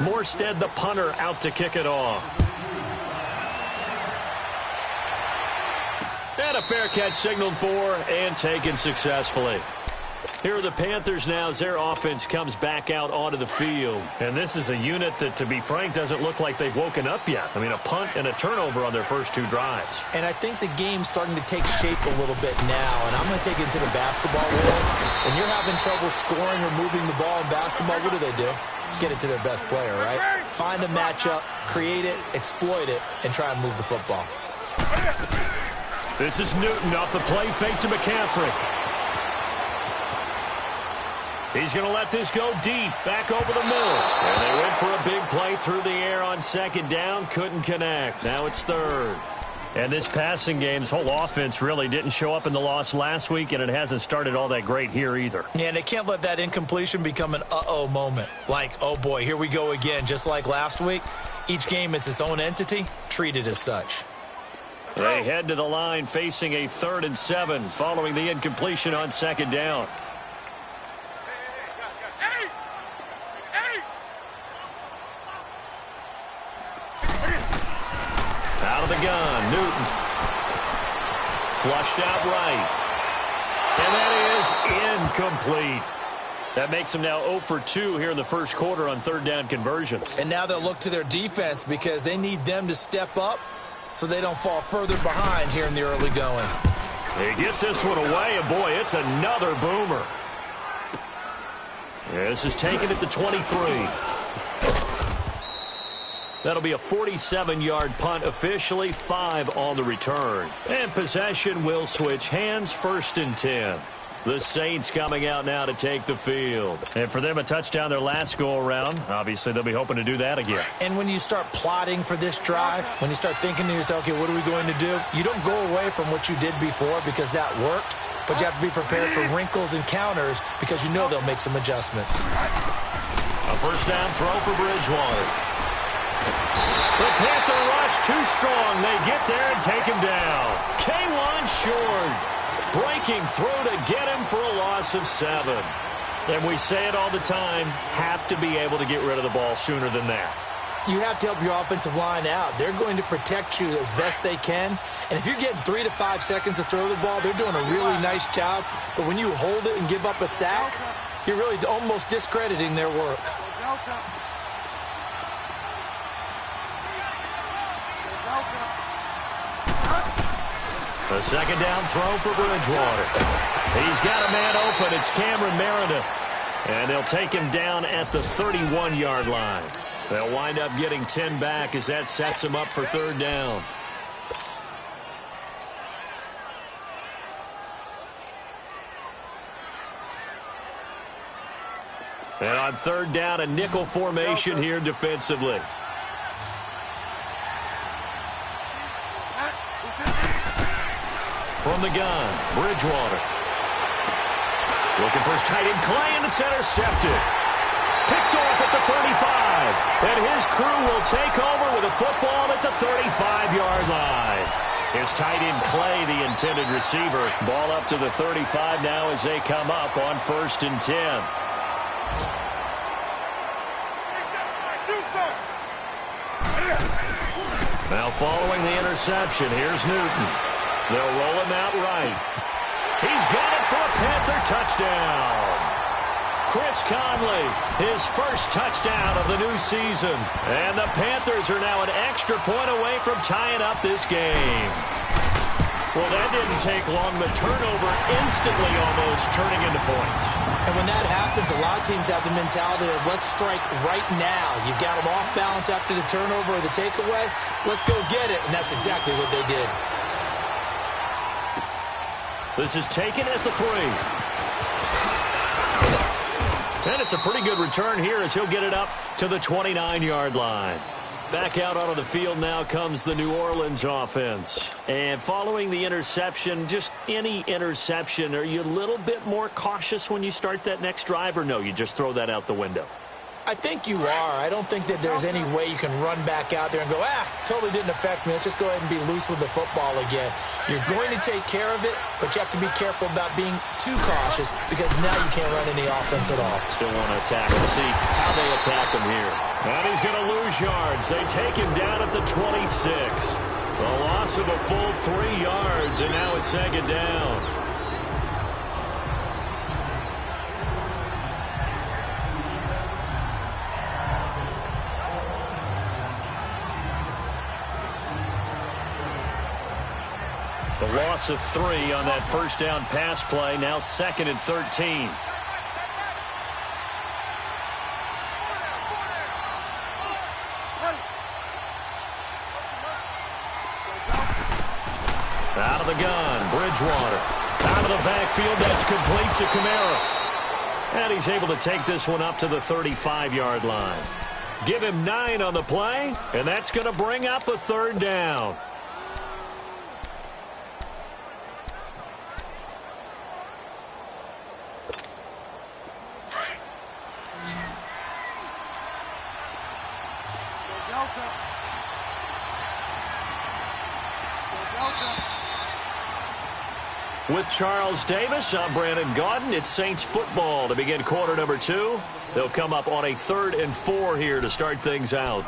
Morstead, the punter, out to kick it off. And a fair catch signaled for and taken successfully. Here are the Panthers now as their offense comes back out onto the field. And this is a unit that, to be frank, doesn't look like they've woken up yet. I mean, a punt and a turnover on their first two drives. And I think the game's starting to take shape a little bit now. And I'm going to take it into the basketball world. When you're having trouble scoring or moving the ball in basketball, what do? Get it to their best player, right? Find a matchup, create it, exploit it, and try and move the football. This is Newton off the play fake to McCaffrey. He's going to let this go deep, back over the middle. And they went for a big play through the air on second down, couldn't connect. Now it's third. And this passing game, this whole offense really didn't show up in the loss last week, and it hasn't started all that great here either. Yeah, and they can't let that incompletion become an uh-oh moment. Like, oh boy, here we go again, just like last week. Each game is its own entity, treat it as such. They head to the line facing a 3rd and 7 following the incompletion on second down. Out of the gun, Newton. Flushed out right. And that is incomplete. That makes them now 0 for 2 here in the first quarter on third down conversions. And now they'll look to their defense because they need them to step up so they don't fall further behind here in the early going. He gets this one away, and boy, it's another boomer. This is taken at the 23. That'll be a 47-yard punt, officially 5 on the return. And possession will switch hands, 1st and 10. The Saints coming out now to take the field. And for them, a touchdown their last go-around. Obviously, they'll be hoping to do that again. And when you start plotting for this drive, when you start thinking to yourself, okay, what are we going to do? You don't go away from what you did before because that worked, but you have to be prepared for wrinkles and counters because you know they'll make some adjustments. A first down throw for Bridgewater. The Panther rush too strong. They get there and take him down. K1 short. Breaking through to get him for a loss of 7. And we say it all the time, have to be able to get rid of the ball sooner than that. You have to help your offensive line out. They're going to protect you as best they can. And if you're getting 3 to 5 seconds to throw the ball, they're doing a really nice job. But when you hold it and give up a sack, you're really almost discrediting their work. A second down throw for Bridgewater. He's got a man open. It's Cameron Meredith. And they'll take him down at the 31-yard line. They'll wind up getting 10 back as that sets him up for third down. And on third down, a nickel formation here defensively. From the gun, Bridgewater. Looking for his tight end, Clay, and it's intercepted. Picked off at the 35. And his crew will take over with a football at the 35-yard line. His tight end, Clay, the intended receiver. Ball up to the 35 now as they come up on 1st and 10. Now following the interception, here's Newton. They'll roll him out right. He's got it for a Panther touchdown. Chris Conley, his first touchdown of the new season. And the Panthers are now an extra point away from tying up this game. Well, that didn't take long. The turnover instantly almost turning into points. And when that happens, a lot of teams have the mentality of let's strike right now. You've got them off balance after the turnover or the takeaway. Let's go get it. And that's exactly what they did. This is taken at the 3. And it's a pretty good return here as he'll get it up to the 29-yard line. Back out onto the field now comes the New Orleans offense. And following the interception, just any interception, are you a little bit more cautious when you start that next drive, or no, you just throw that out the window? I think you are. I don't think that there's any way you can run back out there and go, totally didn't affect me. Let's just go ahead and be loose with the football again. You're going to take care of it, but you have to be careful about being too cautious because now you can't run any offense at all. Still want to attack. We'll see how they attack him here. And he's going to lose yards. They take him down at the 26. A loss of a full 3 yards, and now it's second down. The loss of 3 on that first down pass play, now 2nd and 13. Out of the gun, Bridgewater. Out of the backfield, that's complete to Kamara. And he's able to take this one up to the 35-yard line. Give him 9 on the play, and that's going to bring up a 3rd down. With Charles Davis, I'm Brandon Gaudin. It's Saints football to begin quarter number 2. They'll come up on a 3rd and 4 here to start things out.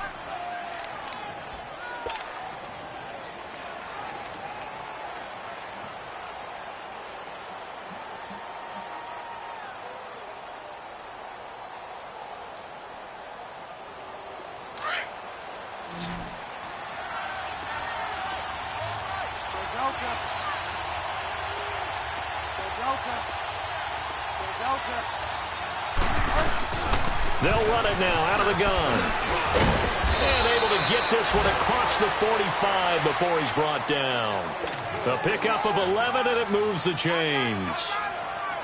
They'll run it now out of the gun. And able to get this one across the 45 before he's brought down. A pickup of 11, and it moves the chains.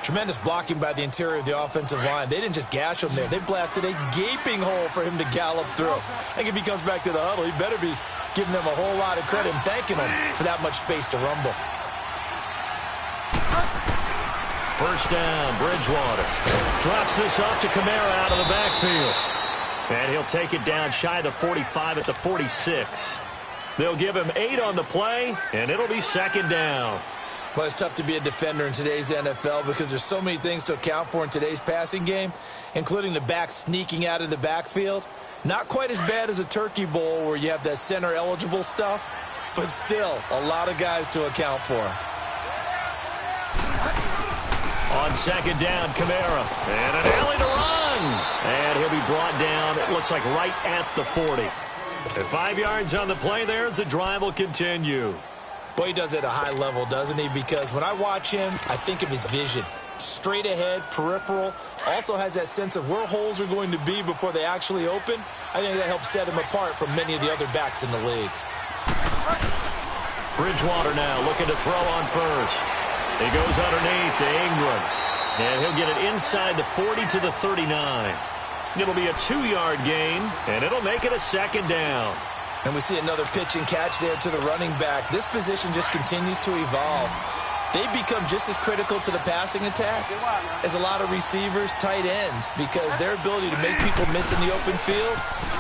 Tremendous blocking by the interior of the offensive line. They didn't just gash him there. They blasted a gaping hole for him to gallop through. I think if he comes back to the huddle, he better be giving them a whole lot of credit and thanking them for that much space to rumble. First down, Bridgewater. Drops this off to Kamara out of the backfield. And he'll take it down shy of the 45 at the 46. They'll give him 8 on the play, and it'll be 2nd down. Well, it's tough to be a defender in today's NFL because there's so many things to account for in today's passing game, including the back sneaking out of the backfield. Not quite as bad as a turkey bowl where you have that center-eligible stuff, but still a lot of guys to account for. On 2nd down, Kamara. And an alley to run. And he'll be brought down, it looks like right at the 40. And 5 yards on the play there as the drive will continue. Boy, he does it at a high level, doesn't he? Because when I watch him, I think of his vision. Straight ahead, peripheral. Also has that sense of where holes are going to be before they actually open. I think that helps set him apart from many of the other backs in the league. Bridgewater now looking to throw on first. He goes underneath to Ingram. And he'll get it inside the 40 to the 39. It'll be a 2-yard gain, and it'll make it a 2nd down. And we see another pitch and catch there to the running back. This position just continues to evolve. They become just as critical to the passing attack as a lot of receivers, tight ends, because their ability to make people miss in the open field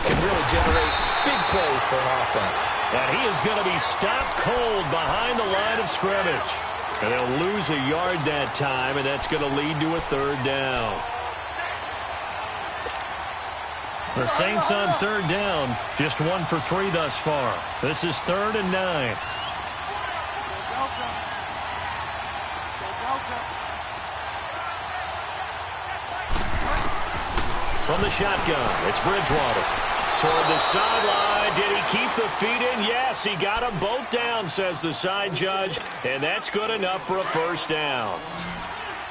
can really generate big plays for an offense. And he is going to be stopped cold behind the line of scrimmage. And they'll lose a yard that time, and that's going to lead to a 3rd down. The Saints on 3rd down, just 1 for 3 thus far. This is 3rd and 9. From the shotgun, it's Bridgewater. Toward the sideline. Did he keep the feet in? Yes, he got them both down, says the side judge. And that's good enough for a 1st down.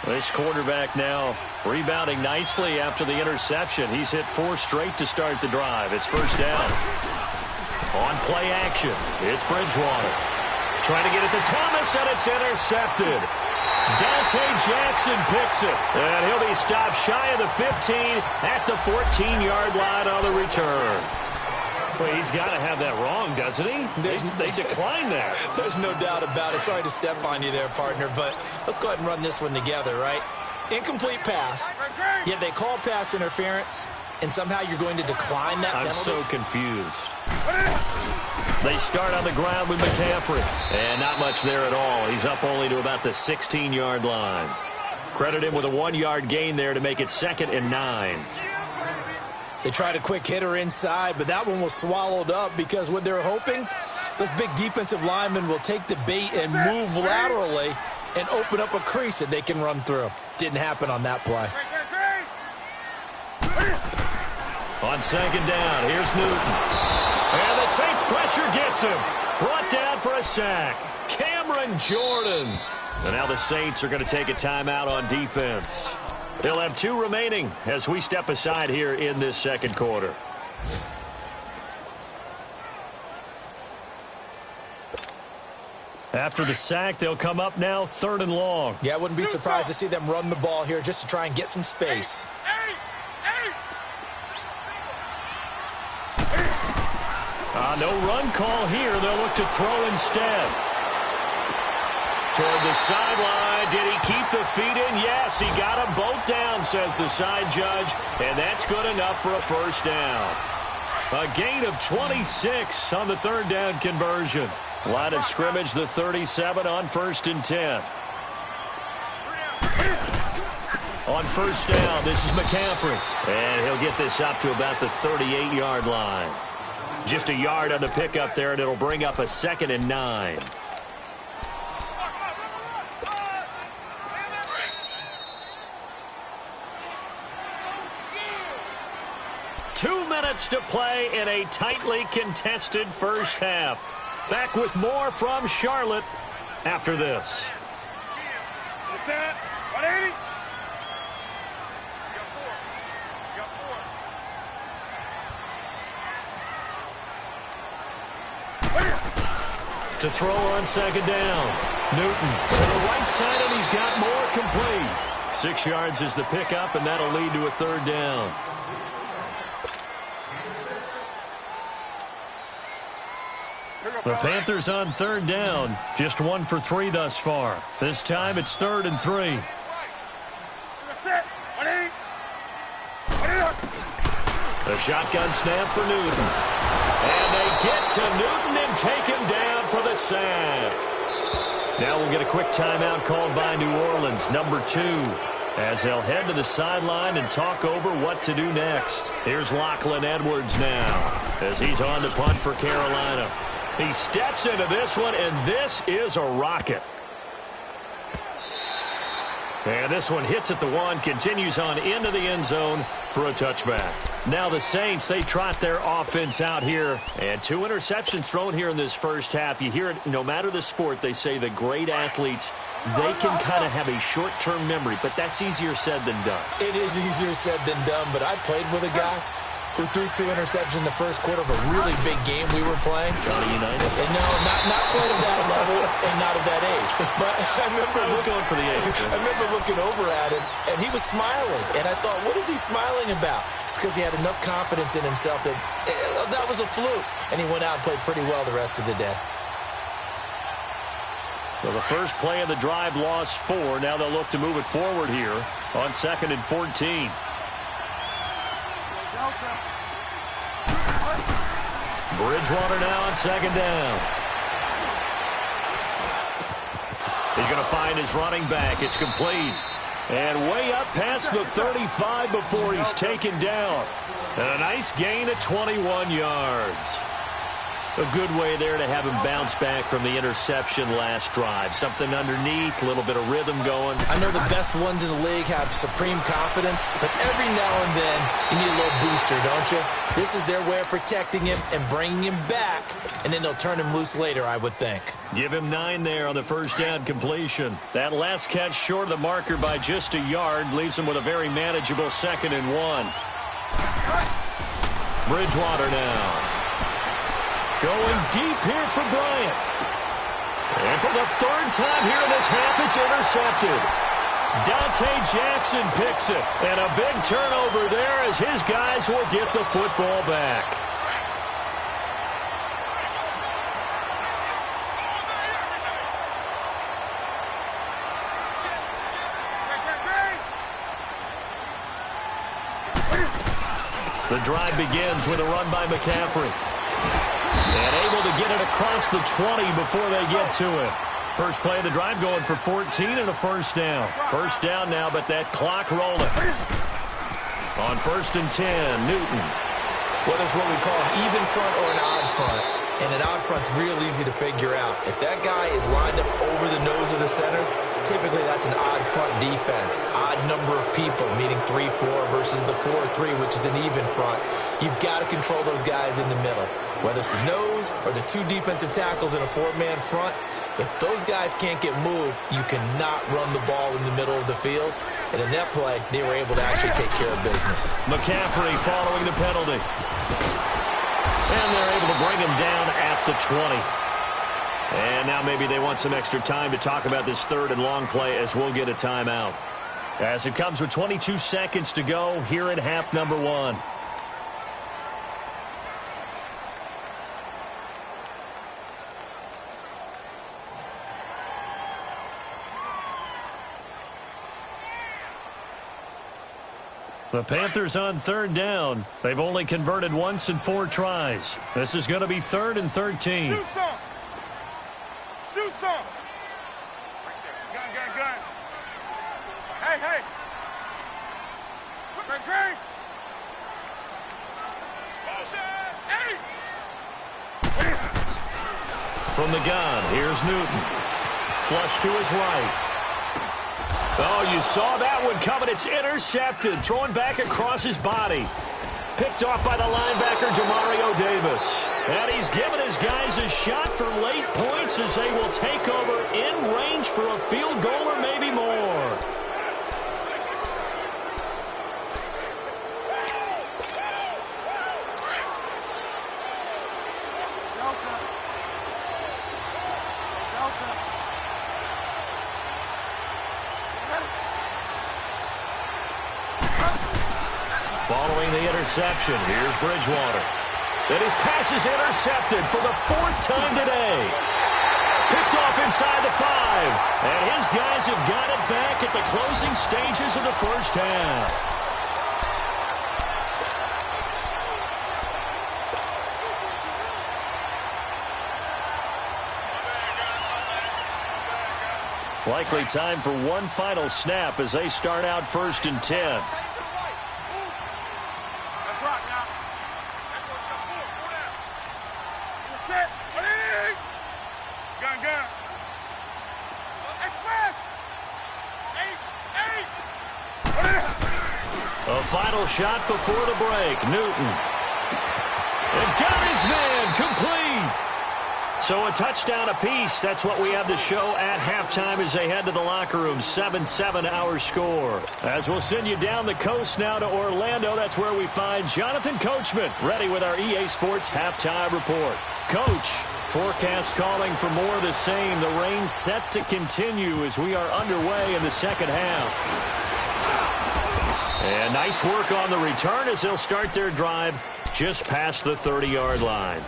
This quarterback now rebounding nicely after the interception. He's hit 4 straight to start the drive. It's 1st down. On play action, it's Bridgewater. Trying to get it to Thomas, and it's intercepted. Dante Jackson picks it. And he'll be stopped shy of the 15 at the 14-yard line on the return. Well, he's got to have that wrong, doesn't he? They declined that. There's no doubt about it. Sorry to step on you there, partner, but let's go ahead and run this one together, right? Incomplete pass, yet they call pass interference. and somehow you're going to decline that penalty? I'm so confused. They start on the ground with McCaffrey. And not much there at all. He's up only to about the 16-yard line. Credit him with a 1-yard gain there to make it 2nd and 9. They tried a quick hitter inside, but that one was swallowed up because what they're hoping, those big defensive linemen will take the bait and move laterally and open up a crease that they can run through. Didn't happen on that play. On 2nd down, here's Newton. And the Saints pressure gets him. Brought down for a sack. Cameron Jordan. And now the Saints are going to take a timeout on defense. They'll have 2 remaining as we step aside here in this 2nd quarter. After the sack, they'll come up now 3rd and long. Yeah, I wouldn't be surprised to see them run the ball here just to try and get some space. No run call here. They'll look to throw instead. Toward the sideline. Did he keep the feet in? Yes, he got them both down, says the side judge. And that's good enough for a 1st down. A gain of 26 on the 3rd down conversion. Line of scrimmage, the 37 on 1st and 10. On 1st down, this is McCaffrey. And he'll get this up to about the 38-yard line. Just a yard on the pickup there, and it'll bring up a 2nd and 9. Two minutes to play in a tightly contested first half. Back with more from Charlotte after this. 180. To throw on 2nd down. Newton to the right side, and he's got more complete. 6 yards is the pickup, and that'll lead to a 3rd down. The Panthers on 3rd down. Just 1 for 3 thus far. This time it's 3rd and 3. The shotgun snap for Newton. And they get to Newton and take him down for the sack. Now we'll get a quick timeout called by New Orleans, number 2, as they'll head to the sideline and talk over what to do next. Here's Lachlan Edwards now as he's on to punt for Carolina. He steps into this one, and this is a rocket. And this one hits at the 1, continues on into the end zone for a touchback. Now the Saints, they trot their offense out here. And 2 interceptions thrown here in this first half. You hear it, no matter the sport, they say the great athletes, they can kind of have a short-term memory. But that's easier said than done. It is easier said than done, but I played with a guy who threw 2 interceptions in the first quarter of a really big game we were playing. Johnny Unitas? And no, not quite of that level and not of that age. But I was going for the age. I remember looking over at him, and he was smiling. And I thought, what is he smiling about? It's because he had enough confidence in himself that that was a fluke. And he went out and played pretty well the rest of the day. Well, the first play of the drive lost 4. Now they'll look to move it forward here on 2nd and 14. Bridgewater now on 2nd down. He's going to find his running back. It's complete. And way up past the 35 before he's taken down. And a nice gain of 21 yards. A good way there to have him bounce back from the interception last drive. Something underneath, a little bit of rhythm going. I know the best ones in the league have supreme confidence, but every now and then you need a little booster, don't you? This is their way of protecting him and bringing him back, and then they'll turn him loose later, I would think. Give him 9 there on the first down completion. That last catch short of the marker by just a yard leaves him with a very manageable 2nd and 1. Bridgewater now. Going deep here for Bryant. And for the 3rd time here in this half, it's intercepted. Dante Jackson picks it. And a big turnover there as his guys will get the football back. The drive begins with a run by McCaffrey. And able to get it across the 20 before they get to it. First play of the drive going for 14 and a first down. First down now, but that clock rolling. On 1st and 10, Newton. Whether it's what we call an even front or an odd front, and an odd front's real easy to figure out. If that guy is lined up over the nose of the center, typically that's an odd front defense. Odd number of people, meaning 3-4 versus the 4-3, which is an even front. You've got to control those guys in the middle. Whether it's the nose or the 2 defensive tackles in a 4-man front, if those guys can't get moved, you cannot run the ball in the middle of the field. And in that play, they were able to actually take care of business. McCaffrey following the penalty. And they're able to bring him down at the 20. And now maybe they want some extra time to talk about this 3rd and long play as we'll get a timeout. As it comes with 22 seconds to go here in half number 1. The Panthers on 3rd down. They've only converted once in 4 tries. This is going to be 3rd and 13. Do some. Do some. Gun. Hey. Great. Hey. From the gun, here's Newton. Flush to his right. Oh, you saw that one coming. It's intercepted. Thrown back across his body. Picked off by the linebacker, Jamario Davis. And he's given his guys a shot for late points as they will take over in range for a field goal or maybe more. Following the interception, here's Bridgewater. And his pass is intercepted for the 4th time today. Picked off inside the 5. And his guys have got it back at the closing stages of the first half. Likely time for one final snap as they start out 1st and 10. A final shot before the break. Newton. And got his man complete. So a touchdown apiece. That's what we have to show at halftime as they head to the locker room. 7-7 our score. As we'll send you down the coast now to Orlando, that's where we find Jonathan Coachman ready with our EA Sports halftime report. Coach, forecast calling for more of the same. The rain set to continue as we are underway in the second half. And nice work on the return as they'll start their drive just past the 30-yard line.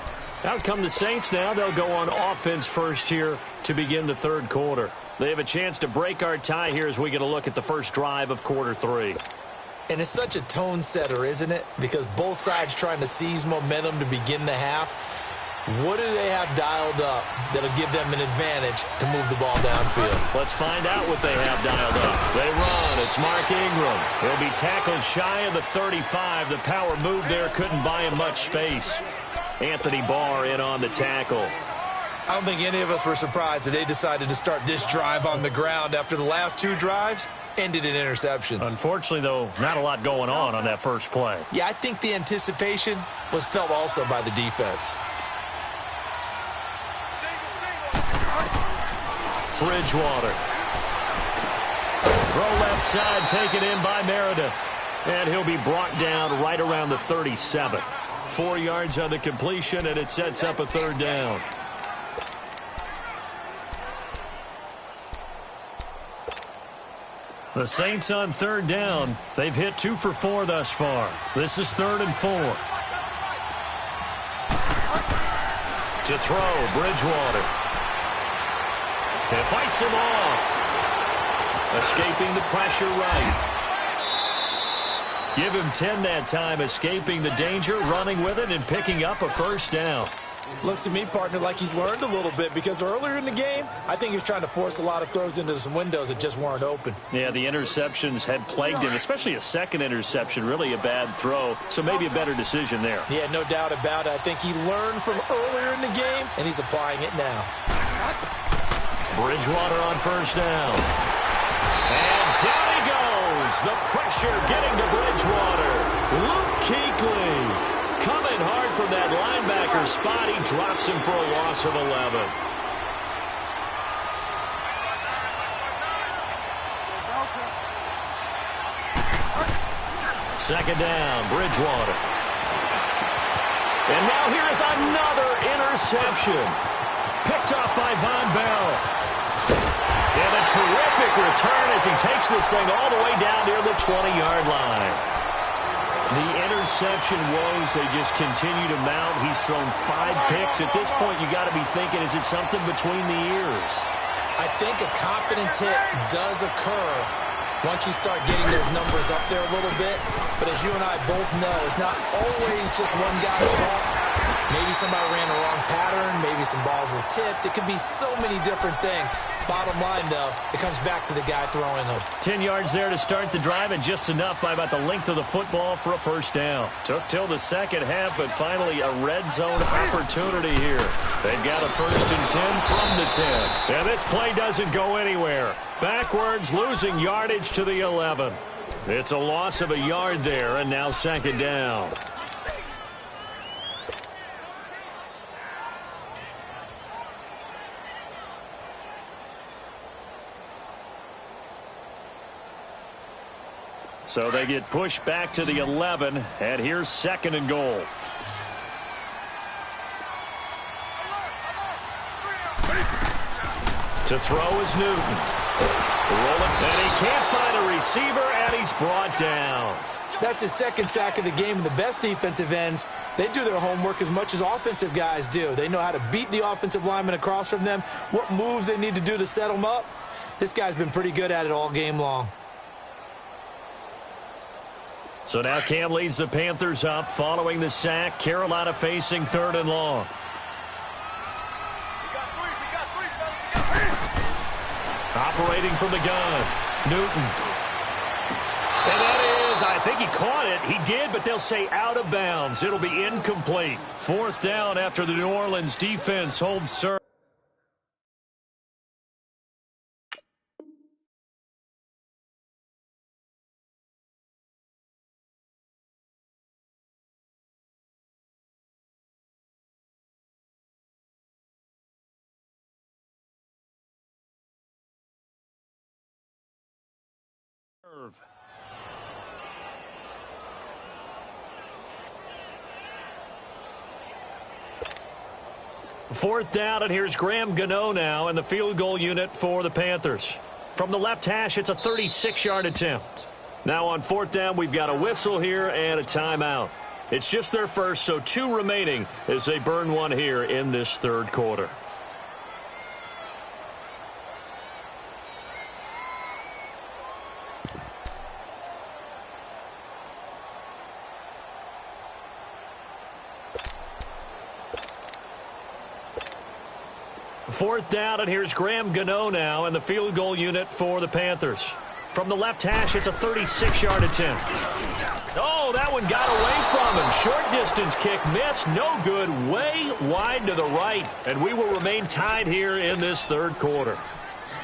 Out come the Saints now. They'll go on offense first here to begin the 3rd quarter. They have a chance to break our tie here as we get a look at the first drive of quarter 3. And it's such a tone setter, isn't it? Because both sides trying to seize momentum to begin the half. What do they have dialed up that'll give them an advantage to move the ball downfield? Let's find out what they have dialed up. They run. It's Mark Ingram. He'll be tackled shy of the 35. The power move there couldn't buy him much space. Anthony Barr in on the tackle. I don't think any of us were surprised that they decided to start this drive on the ground after the last 2 drives ended in interceptions. Unfortunately, though, not a lot going on that first play. Yeah, I think the anticipation was felt also by the defense. Bridgewater. Throw left side taken in by Meredith. And he'll be brought down right around the 37. 4 yards on the completion, and it sets up a 3rd down. The Saints on 3rd down. They've hit 2 for 4 thus far. This is 3rd and 4. To throw, Bridgewater. It fights him off. Escaping the pressure right. Give him 10 that time, escaping the danger, running with it, and picking up a first down. Looks to me, partner, like he's learned a little bit because earlier in the game, I think he was trying to force a lot of throws into some windows that just weren't open. Yeah, the interceptions had plagued him, especially a second interception, really a bad throw, so maybe a better decision there. Yeah, no doubt about it. I think he learned from earlier in the game, and he's applying it now. Bridgewater on first down. And down he goes. The pressure getting to Bridgewater. Luke Kuechly coming hard from that linebacker spot. He drops him for a loss of 11. Second down, Bridgewater. And now here is another interception. Picked off by Von Bell. And a terrific return as he takes this thing all the way down near the 20-yard line. The interception woes, they just continue to mount. He's thrown 5 picks. At this point, you got to be thinking, is it something between the ears? I think a confidence hit does occur once you start getting those numbers up there a little bit. But as you and I both know, it's not always just one guy's fault. Maybe somebody ran the wrong pattern. Maybe some balls were tipped. It could be so many different things. Bottom line, though, it comes back to the guy throwing them. 10 yards there to start the drive, and just enough by about the length of the football for a first down. Took till the second half, but finally a red zone opportunity here. They've got a 1st and 10 from the 10. And this play doesn't go anywhere. Backwards, losing yardage to the 11. It's a loss of a yard there, and now second down. So they get pushed back to the 11, and here's 2nd and goal. To throw is Newton. Rolling, and he can't find a receiver, and he's brought down. That's his 2nd sack of the game, and the best defensive ends, they do their homework as much as offensive guys do. They know how to beat the offensive lineman across from them, what moves they need to do to set them up. This guy's been pretty good at it all game long. So now Cam leads the Panthers up following the sack. Carolina facing 3rd and long. Operating from the gun, Newton. And that is, I think he caught it. He did, but they'll say out of bounds. It'll be incomplete. 4th down after the New Orleans defense holds serve. Fourth down, and here's Graham Gano now in the field goal unit for the Panthers. From the left hash, it's a 36-yard attempt. Now on 4th down, we've got a whistle here and a timeout. It's just their first, so 2 remaining as they burn one here in this 3rd quarter. Fourth down, and here's Graham Gano now in the field goal unit for the Panthers. From the left hash, it's a 36-yard attempt. Oh, that one got away from him. Short distance kick missed. No good. Way wide to the right. And we will remain tied here in this 3rd quarter.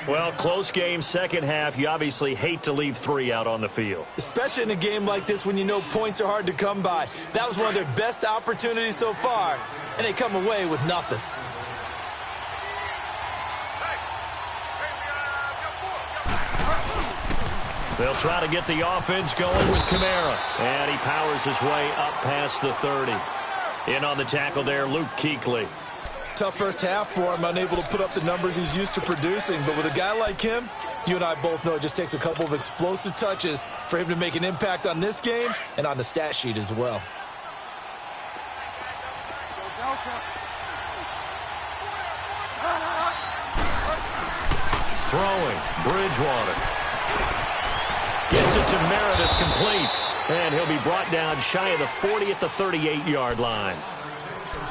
Well, close game, second half. You obviously hate to leave 3 out on the field. Especially in a game like this when you know points are hard to come by. That was one of their best opportunities so far, and they come away with nothing. They'll try to get the offense going with Kamara. And he powers his way up past the 30. In on the tackle there, Luke Kuechly. Tough first half for him, unable to put up the numbers he's used to producing. But with a guy like him, you and I both know it just takes a couple of explosive touches for him to make an impact on this game and on the stat sheet as well. Throwing, Bridgewater. Gets it to Meredith, complete. And he'll be brought down shy of the 40 at the 38-yard line.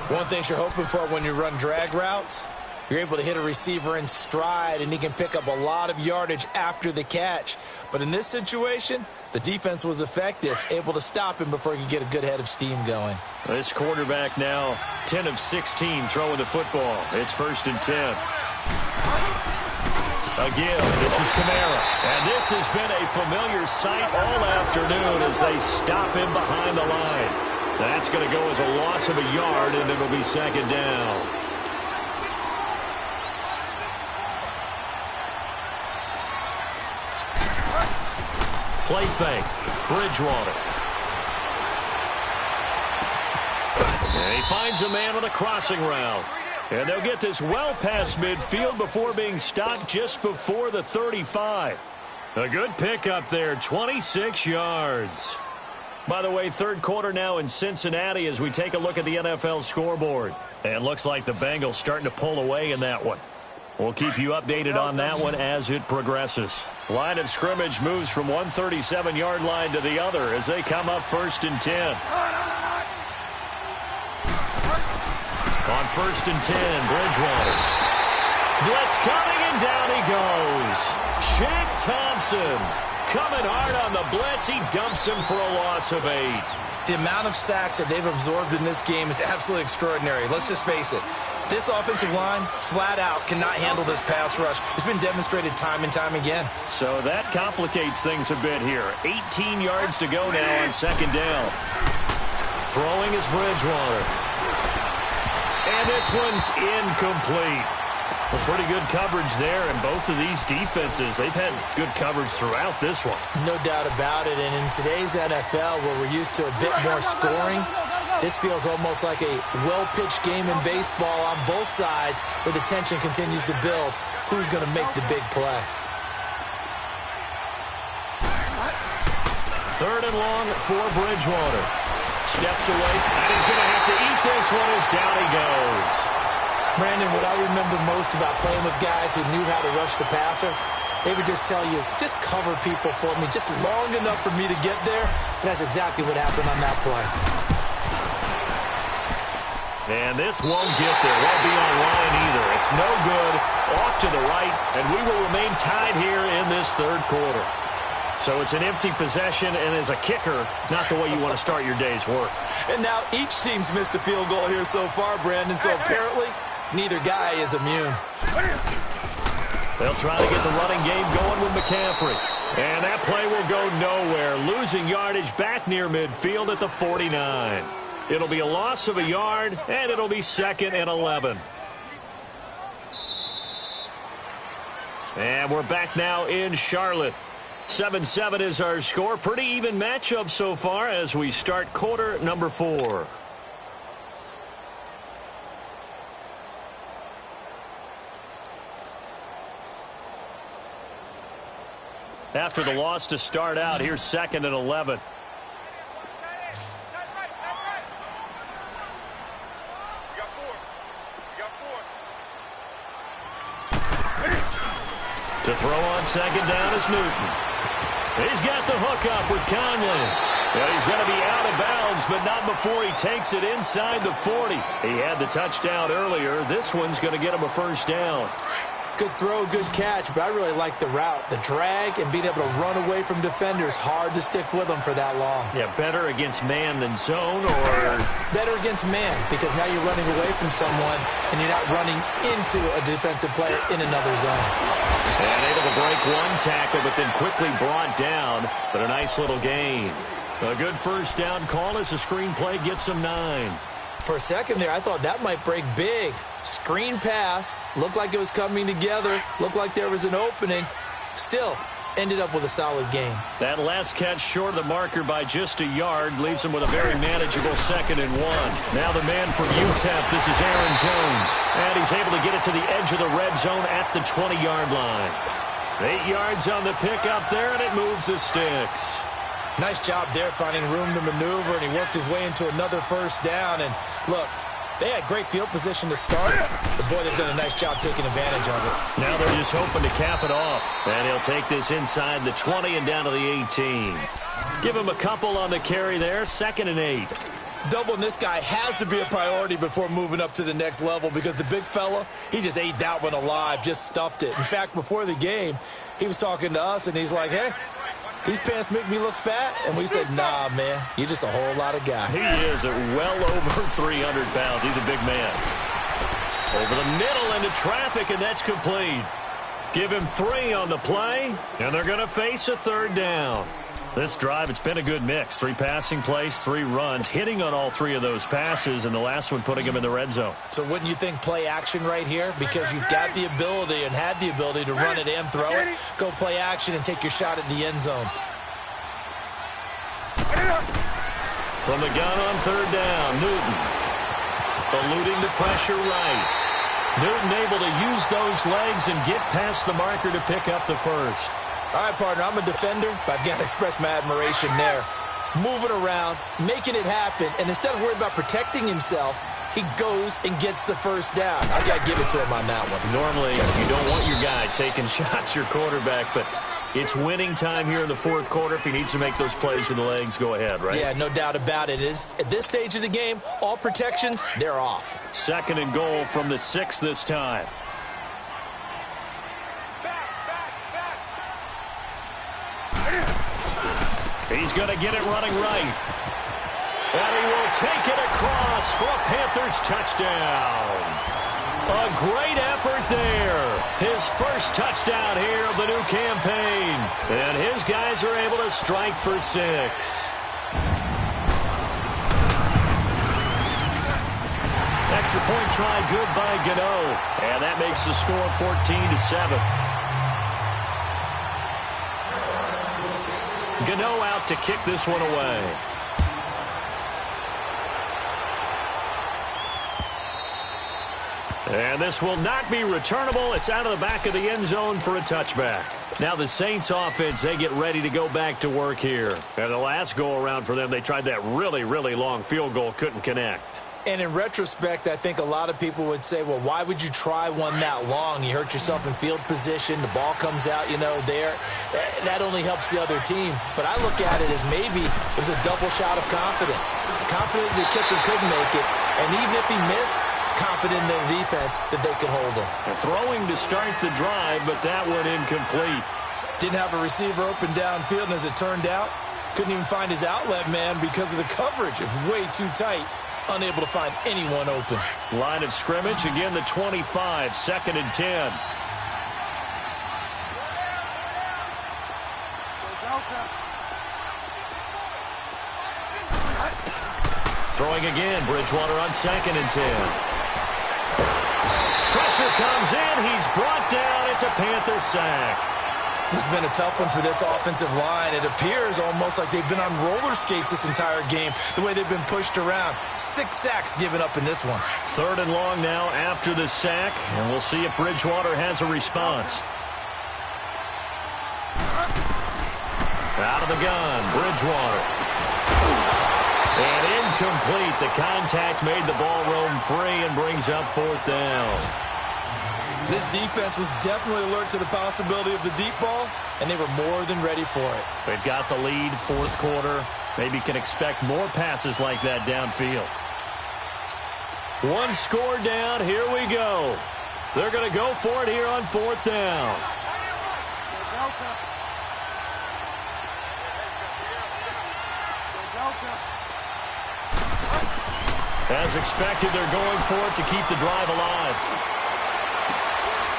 One thing you're hoping for when you run drag routes, you're able to hit a receiver in stride, and he can pick up a lot of yardage after the catch. But in this situation, the defense was effective, able to stop him before he could get a good head of steam going. This quarterback now 10 of 16 throwing the football. It's 1st and 10. Again, this is Kamara. And this has been a familiar sight all afternoon as they stop him behind the line. That's going to go as a loss of a yard, and it'll be 2nd down. Play fake. Bridgewater. And he finds a man on a crossing route. And they'll get this well past midfield before being stopped just before the 35. A good pickup there, 26 yards. By the way, 3rd quarter now in Cincinnati as we take a look at the NFL scoreboard. And looks like the Bengals starting to pull away in that one. We'll keep you updated on that one as it progresses. Line of scrimmage moves from one 37-yard line to the other as they come up 1st and 10. On 1st and 10, Bridgewater. Blitz coming, and down he goes. Shaq Thompson coming hard on the blitz. He dumps him for a loss of 8. The amount of sacks that they've absorbed in this game is absolutely extraordinary. Let's just face it. This offensive line, flat out, cannot handle this pass rush. It's been demonstrated time and time again. So that complicates things a bit here. 18 yards to go now on 2nd down. Throwing is Bridgewater. And this one's incomplete. Well, pretty good coverage there, and both of these defenses, they've had good coverage throughout this one. No doubt about it, and in today's NFL, where we're used to a bit more scoring, this feels almost like a well-pitched game in baseball on both sides where the tension continues to build. Who's going to make the big play? 3rd and long for Bridgewater. Steps away, and he's going to have to eat this one as down he goes. Brandon, what I remember most about playing with guys who knew how to rush the passer, they would just tell you, just cover people for me, just long enough for me to get there. And that's exactly what happened on that play. And this won't get there. Won't be on line either. It's no good. Off to the right, and we will remain tied here in this 3rd quarter. So it's an empty possession, and as a kicker, not the way you want to start your day's work. And now each team's missed a field goal here so far, Brandon, so apparently neither guy is immune. They'll try to get the running game going with McCaffrey. And that play will go nowhere, losing yardage back near midfield at the 49. It'll be a loss of a yard, and it'll be 2nd and 11. And we're back now in Charlotte. 7-7 is our score. Pretty even matchup so far as we start quarter number 4. After the loss to start out, here's 2nd and 11. To throw on 2nd down is Newton. He's got the hook up with Conley. Well, he's going to be out of bounds, but not before he takes it inside the 40. He had the touchdown earlier. This one's going to get him a 1st down. Good throw, good catch, but I really like the route. The drag and being able to run away from defenders, hard to stick with them for that long. Yeah, better against man than zone, or? Better against man, because now you're running away from someone and you're not running into a defensive player in another zone. And able to break one tackle, but then quickly brought down, but a nice little gain. A good 1st down call as the screen play gets him 9. For a second there, I thought that might break big. Screen pass, looked like it was coming together, looked like there was an opening. Still, ended up with a solid game. That last catch short of the marker by just a yard leaves him with a very manageable 2nd and 1. Now the man from UTEP, this is Aaron Jones. And he's able to get it to the edge of the red zone at the 20-yard line. 8 yards on the pickup there, and it moves the sticks. Nice job there finding room to maneuver, and he worked his way into another 1st down. And look, They had great field position to start. The boy, they've done a nice job taking advantage of it. Now they're just hoping to cap it off. And he'll take this inside the 20 and down to the 18. Give him a couple on the carry there. 2nd and 8. Doubling this guy has to be a priority before moving up to the next level because the big fella, he just ate that one alive, just stuffed it. In fact, before the game, he was talking to us, and he's like, hey, these pants make me look fat. And we said, nah, man, you're just a whole lot of guy. He is at well over 300 pounds. He's a big man. Over the middle into traffic, and that's complete. Give him 3 on the play, and they're going to face a 3rd down. This drive, it's been a good mix. 3 passing plays, 3 runs, hitting on all 3 of those passes, and the last one putting him in the red zone. So wouldn't you think play action right here? Because you've got the ability and had the ability to run it and throw it. Go play action and take your shot at the end zone. From the gun on 3rd down, Newton. Eluding the pressure right. Newton able to use those legs and get past the marker to pick up the first. All right, partner, I'm a defender, but I've got to express my admiration there. Moving around, making it happen, and instead of worrying about protecting himself, he goes and gets the first down. I've got to give it to him on that one. Normally, you don't want your guy taking shots, your quarterback, but it's winning time here in the 4th quarter. If he needs to make those plays with the legs, go ahead, right? Yeah, no doubt about it. At this stage of the game, all protections, they're off. 2nd and goal from the 6 this time. He's going to get it running right. And he will take it across for a Panthers touchdown. A great effort there. His first touchdown here of the new campaign. And his guys are able to strike for 6. Extra point try good by Gano. And that makes the score 14-7. Gano out to kick this one away. And this will not be returnable. It's out of the back of the end zone for a touchback. Now the Saints offense, they get ready to go back to work here. And the last go-around for them, they tried that really, really long field goal, couldn't connect. And in retrospect, I think a lot of people would say, well, why would you try one that long? You hurt yourself in field position. The ball comes out, there. That only helps the other team. But I look at it as maybe it was a double shot of confidence. Confident the kicker could make it. And even if he missed, confident in their defense that they could hold him. Throwing to start the drive, but that one incomplete. Didn't have a receiver open downfield, and as it turned out, couldn't even find his outlet man because of the coverage. It was way too tight. Unable to find anyone open. Line of scrimmage, again the 25, 2nd and 10. Throwing again, Bridgewater on 2nd and 10. Pressure comes in, he's brought down, it's a Panther sack. This has been a tough one for this offensive line. It appears almost like they've been on roller skates this entire game, the way they've been pushed around. 6 sacks given up in this one. 3rd and long now after the sack, and we'll see if Bridgewater has a response. Out of the gun, Bridgewater. And incomplete. The contact made the ball roam free and brings up 4th down. This defense was definitely alert to the possibility of the deep ball, and they were more than ready for it. They've got the lead, 4th quarter. Maybe can expect more passes like that downfield. 1 score down, here we go. They're going to go for it here on 4th down. As expected, they're going for it to keep the drive alive.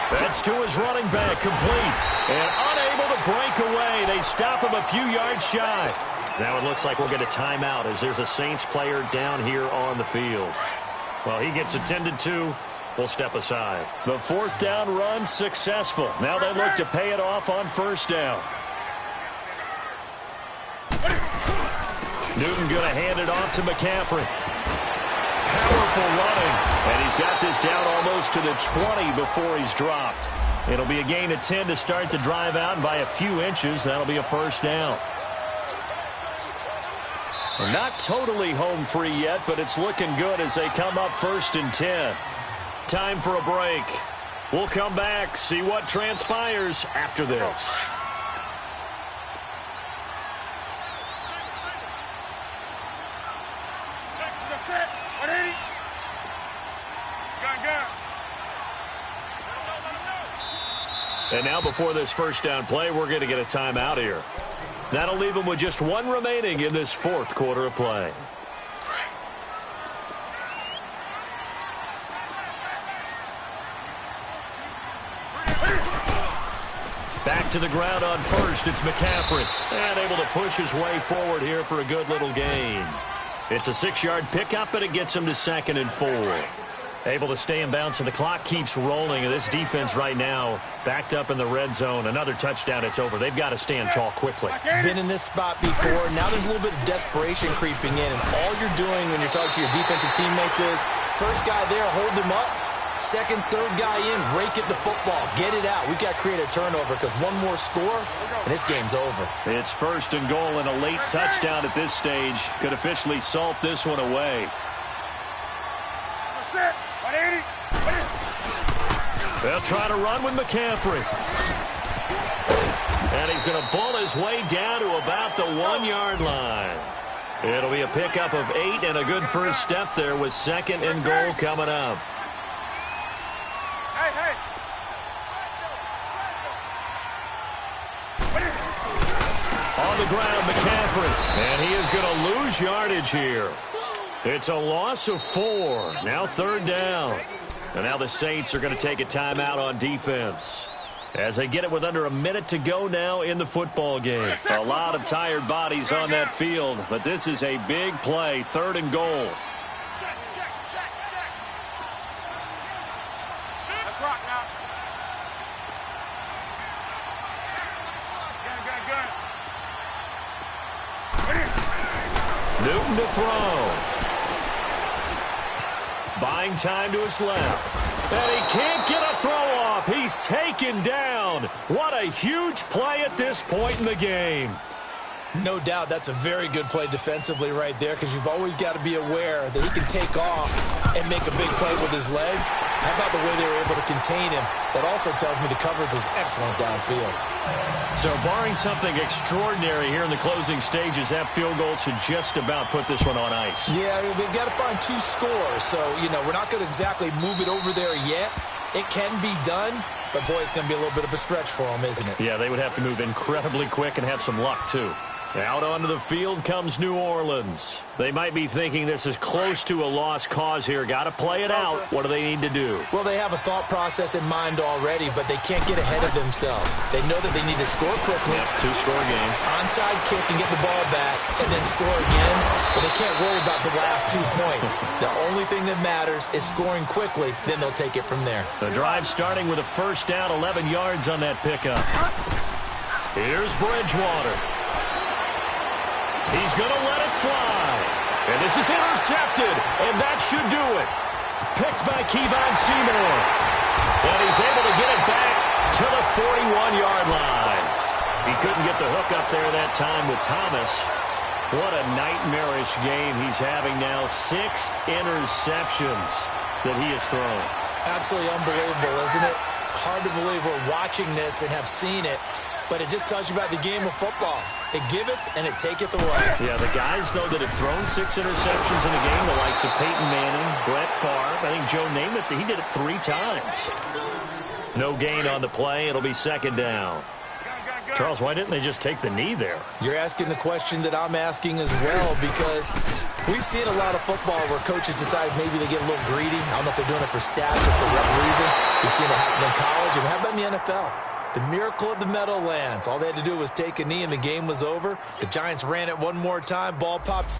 That's to his running back, complete. And unable to break away. They stop him a few yards shy. Now it looks like we'll get a timeout as there's a Saints player down here on the field. Well, he gets attended to. We'll step aside. The 4th down run successful. Now they look to pay it off on 1st down. Newton going to hand it off to McCaffrey. Powerful running, and he's got this down almost to the 20 before he's dropped. It'll be a gain of 10 to start the drive out, and by a few inches, that'll be a 1st down. Not totally home free yet, but it's looking good as they come up 1st and 10. Time for a break. We'll come back, see what transpires after this. And now before this first down play, we're going to get a timeout here. That'll leave them with just one remaining in this 4th quarter of play. Back to the ground on 1st. It's McCaffrey. And able to push his way forward here for a good little gain. It's a 6-yard pickup, and it gets him to 2nd and 4. Able to stay in bounds, and the clock keeps rolling. And this defense right now backed up in the red zone. Another touchdown, it's over. They've got to stand tall quickly. Been in this spot before. Now there's a little bit of desperation creeping in. And all you're doing when you're talking to your defensive teammates is, first guy there, hold him up. Second, third guy in, rake at the football. Get it out. We've got to create a turnover because one more score, and this game's over. It's 1st and goal, and a late touchdown at this stage could officially salt this one away. They'll try to run with McCaffrey. And he's going to bull his way down to about the 1-yard line. It'll be a pickup of 8 and a good first step there with 2nd and goal coming up. On the ground, McCaffrey. And he is going to lose yardage here. It's a loss of 4. Now 3rd down. And now the Saints are going to take a timeout on defense as they get it with under a minute to go now in the football game. A lot of tired bodies on that field, but this is a big play. 3rd and goal. Let's rock now. Newton to throw. Buying time to his left. And he can't get a throw off. He's taken down. What a huge play at this point in the game. No doubt that's a very good play defensively right there because you've always got to be aware that he can take off and make a big play with his legs. How about the way they were able to contain him? That also tells me the coverage was excellent downfield. So barring something extraordinary here in the closing stages, that field goal should just about put this one on ice. Yeah, we've got to find 2 scores. So, we're not going to exactly move it over there yet. It can be done, but, boy, it's going to be a little bit of a stretch for them, isn't it? Yeah, they would have to move incredibly quick and have some luck, too. Out onto the field comes New Orleans. They might be thinking this is close to a lost cause here. Got to play it out. What do they need to do? Well, they have a thought process in mind already, but they can't get ahead of themselves. They know that they need to score quickly. Yep, 2-score game. Onside kick and get the ball back and then score again. But they can't worry about the last 2 points. The only thing that matters is scoring quickly. Then they'll take it from there. The drive starting with a 1st down, 11 yards on that pickup. Here's Bridgewater. He's going to let it fly. And this is intercepted, and that should do it. Picked by Kevon Seymour. And he's able to get it back to the 41-yard line. He couldn't get the hook up there that time with Thomas. What a nightmarish game he's having now. 6 interceptions that he has thrown. Absolutely unbelievable, isn't it? Hard to believe we're watching this and have seen it. But it just tells you about the game of football. It giveth and it taketh away. Yeah, the guys, though, that have thrown 6 interceptions in a game, the likes of Peyton Manning, Brett Favre, I think Joe Namath, he did it 3 times. No gain on the play. It'll be 2nd down. Charles, why didn't they just take the knee there? You're asking the question that I'm asking as well because we've seen a lot of football where coaches decide maybe they get a little greedy. I don't know if they're doing it for stats or for what reason. We've seen it happen in college. And how about in the NFL? The miracle of the Meadowlands. All they had to do was take a knee and the game was over. The Giants ran it one more time. Ball popped.